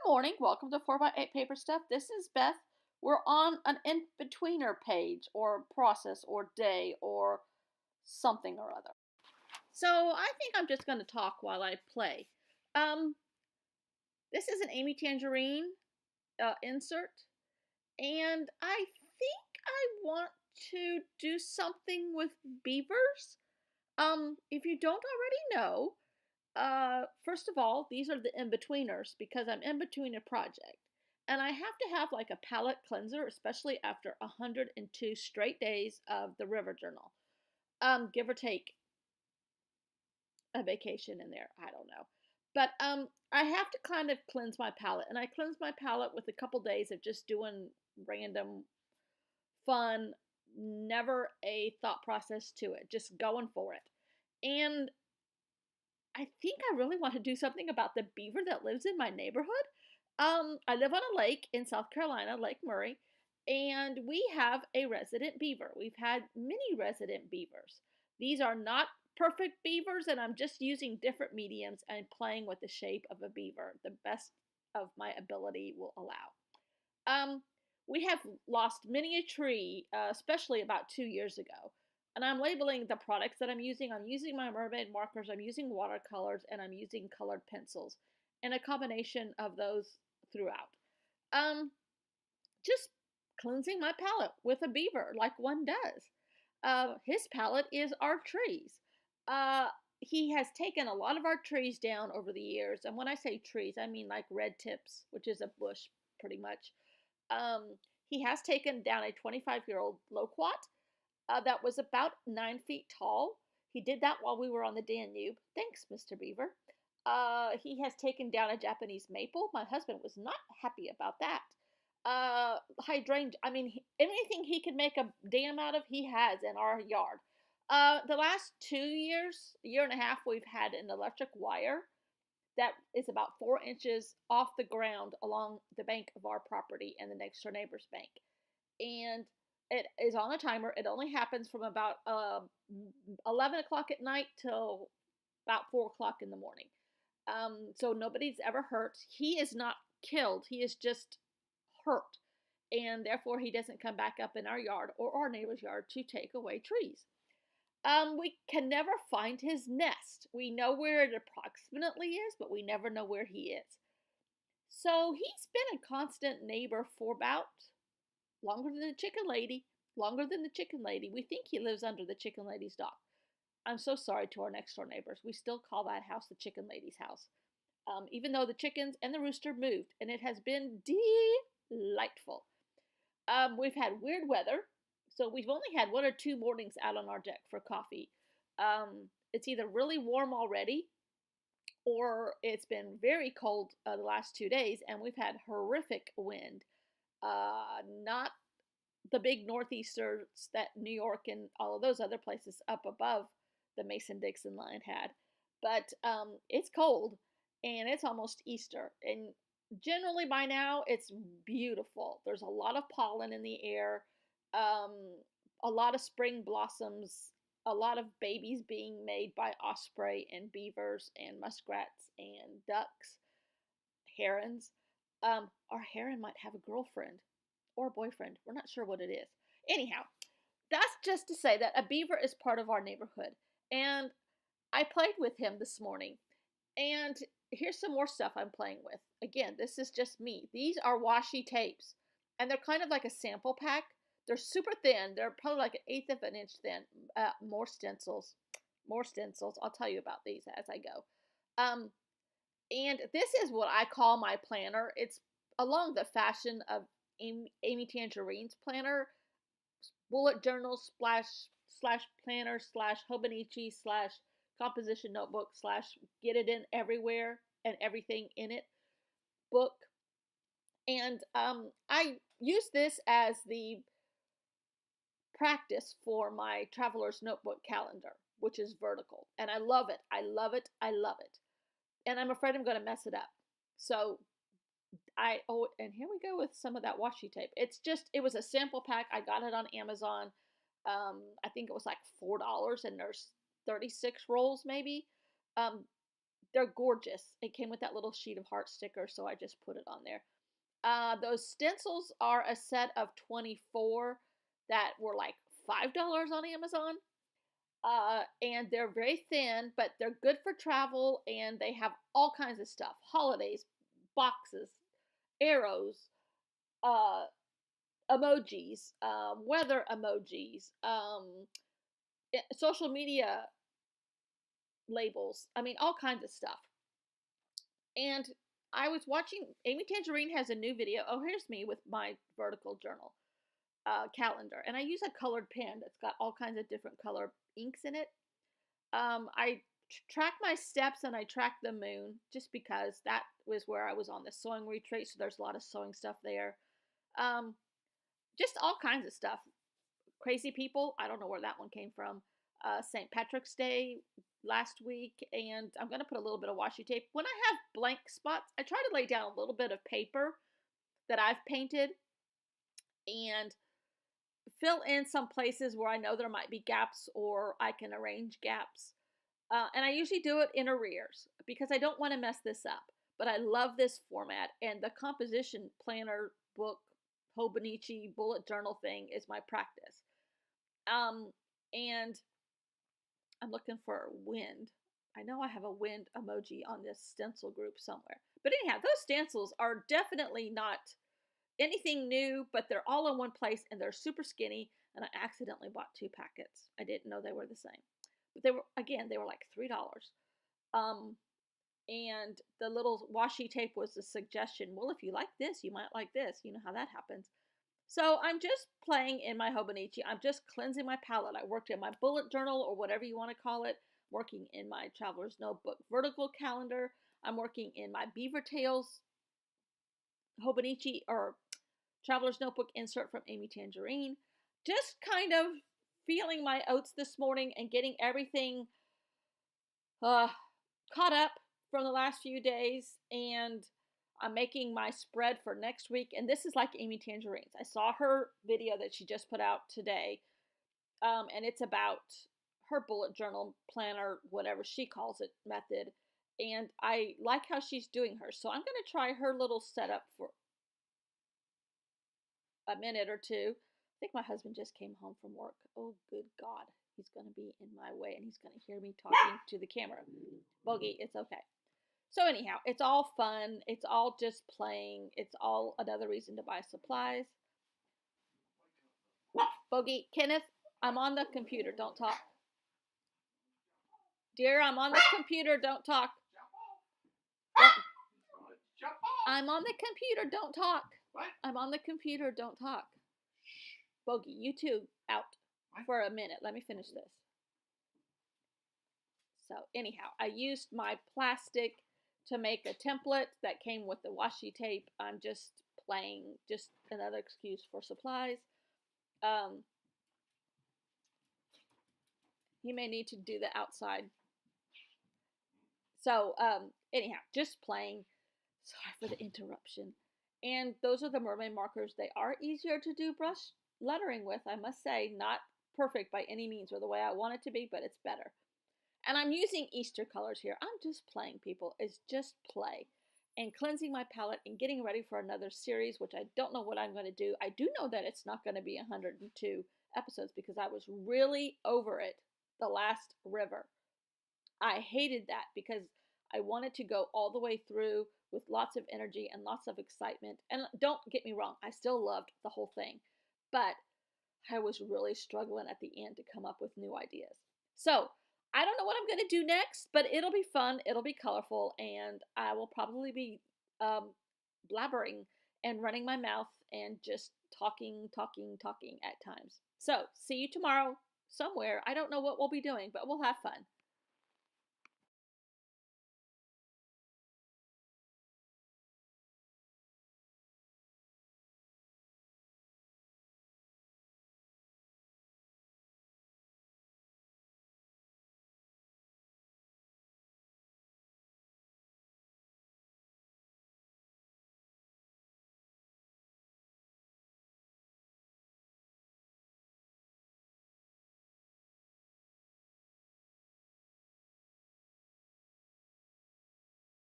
morning. Welcome to 4x8 Paper Stuff. This is Beth. We're on an in-betweener page or process or day or something or other. So I think I'm just going to talk while I play. This is an Amy Tangerine insert, and I think I want to do something with beavers. If you don't already know, first of all, these are the in-betweeners because I'm in between a project. And I have to have like a palate cleanser, especially after 102 straight days of the River Journal. Give or take a vacation in there. I don't know. But I have to kind of cleanse my palate. And I cleanse my palate with a couple days of just doing random fun, never a thought process to it, just going for it. And I think I really want to do something about the beaver that lives in my neighborhood. I live on a lake in South Carolina, Lake Murray, and we have a resident beaver. We've had many resident beavers. These are not perfect beavers, and I'm just using different mediums and playing with the shape of a beaver, the best of my ability will allow. We have lost many a tree, especially about 2 years ago. And I'm labeling the products that I'm using. I'm using my mermaid markers, I'm using watercolors, and I'm using colored pencils, and a combination of those throughout. Just cleansing my palette with a beaver like one does. His palette is our trees. He has taken a lot of our trees down over the years, and when I say trees, I mean like red tips, which is a bush pretty much. He has taken down a 25-year-old loquat that was about 9 feet tall. He did that while we were on the Danube. Thanks, Mr. Beaver. He has taken down a Japanese maple. My husband was not happy about that. Hydrangea, anything he could make a dam out of, he has in our yard. The last 2 years, year and a half, we've had an electric wire that is about 4 inches off the ground along the bank of our property and the next door neighbor's bank. And it is on a timer. It only happens from about 11 o'clock at night till about 4 o'clock in the morning. So nobody's ever hurt. He is not killed. He is just hurt. And therefore he doesn't come back up in our yard or our neighbor's yard to take away trees. We can never find his nest. We know where it approximately is, but we never know where he is. So he's been a constant neighbor for about longer than the chicken lady. We think he lives under the chicken lady's dock. I'm so sorry to our next door neighbors. We still call that house the chicken lady's house. Even though the chickens and the rooster moved, and it has been delightful. We've had weird weather. So we've only had 1 or 2 mornings out on our deck for coffee. It's either really warm already or it's been very cold the last 2 days, and we've had horrific wind. Not the big northeasters that New York and all of those other places up above the Mason-Dixon line had. But it's cold, and it's almost Easter. And generally by now, it's beautiful. There's a lot of pollen in the air. A lot of spring blossoms, a lot of babies being made by osprey and beavers and muskrats and ducks, herons. Our heron might have a girlfriend or boyfriend. We're not sure what it is. Anyhow, that's just to say that a beaver is part of our neighborhood. And I played with him this morning. And here's some more stuff I'm playing with. Again, this is just me. These are washi tapes. And they're kind of like a sample pack. They're super thin. They're probably like 1/8 of an inch thin. More stencils. I'll tell you about these as I go. And this is what I call my planner. It's along the fashion of Amy Tangerine's planner. Bullet journal slash planner slash Hobonichi slash composition notebook slash get it in everywhere and everything in it book. And I use this as the practice for my traveler's notebook calendar, which is vertical, and I love it. And I'm afraid I'm going to mess it up. So and here we go with some of that washi tape. It was a sample pack. I got it on Amazon. I think it was like $4, and there's 36 rolls maybe. They're gorgeous. It came with that little sheet of heart sticker, so I just put it on there. Those stencils are a set of 24 that were like $5 on Amazon. And they're very thin, but they're good for travel, and they have all kinds of stuff: holidays, boxes, arrows, uh, emojis, weather emojis, social media labels. I mean, all kinds of stuff. And I was watching, Amy Tangerine has a new video. Oh, here's me with my vertical journal calendar. And I use a colored pen that's got all kinds of different color inks in it. I track my steps and I track the moon just because that was where I was on the sewing retreat. So there's a lot of sewing stuff there. Just all kinds of stuff. Crazy people. I don't know where that one came from. St. Patrick's Day last week, and I'm going to put a little bit of washi tape. When I have blank spots, I try to lay down a little bit of paper that I've painted and fill in some places where I know there might be gaps, or I can arrange gaps. And I usually do it in arrears because I don't want to mess this up. But I love this format, and the composition planner book, Hobonichi bullet journal thing is my practice. And I'm looking for wind. I know I have a wind emoji on this stencil group somewhere. But anyhow, those stencils are definitely not anything new, but they're all in one place, and they're super skinny, and I accidentally bought 2 packets. I didn't know they were the same. But they were like $3. And the little washi tape was a suggestion. Well, if you like this, you might like this. You know how that happens. So I'm just playing in my Hobonichi. I'm just cleansing my palette. I worked in my bullet journal, or whatever you want to call it, working in my Traveler's Notebook vertical calendar. I'm working in my Beaver Tales Hobonichi or Traveler's Notebook insert from Amy Tangerine. Just kind of feeling my oats this morning and getting everything caught up from the last few days. And I'm making my spread for next week. And this is like Amy Tangerine's. I saw her video that she just put out today. And it's about her bullet journal planner, whatever she calls it, method. And I like how she's doing hers. So I'm going to try her little setup for a minute or two. I think my husband just came home from work. Oh, good God. He's going to be in my way, and he's going to hear me talking to the camera. Bogey, it's okay. So anyhow, it's all fun. It's all just playing. It's all another reason to buy supplies. Bogey, Kenneth, I'm on the computer. Don't talk. Dear, I'm on the computer. Don't talk. I'm on the computer. Don't talk. What? I'm on the computer. Don't talk. Bogey, you two out for a minute. Let me finish this. So anyhow, I used my plastic to make a template that came with the washi tape. I'm just playing, just another excuse for supplies. You may need to do the outside. So anyhow, just playing. Sorry for the interruption. And those are the mermaid markers. They are easier to do brush lettering with, I must say. Not perfect by any means or the way I want it to be, but it's better. And I'm using Easter colors here. I'm just playing, people. It's just play. And cleansing my palette and getting ready for another series, which I don't know what I'm going to do. I do know that it's not going to be 102 episodes because I was really over it the last river. I hated that because I wanted to go all the way through with lots of energy and lots of excitement. And don't get me wrong, I still loved the whole thing. But I was really struggling at the end to come up with new ideas. So I don't know what I'm going to do next, but it'll be fun. It'll be colorful. And I will probably be blabbering and running my mouth and just talking at times. So see you tomorrow somewhere. I don't know what we'll be doing, but we'll have fun.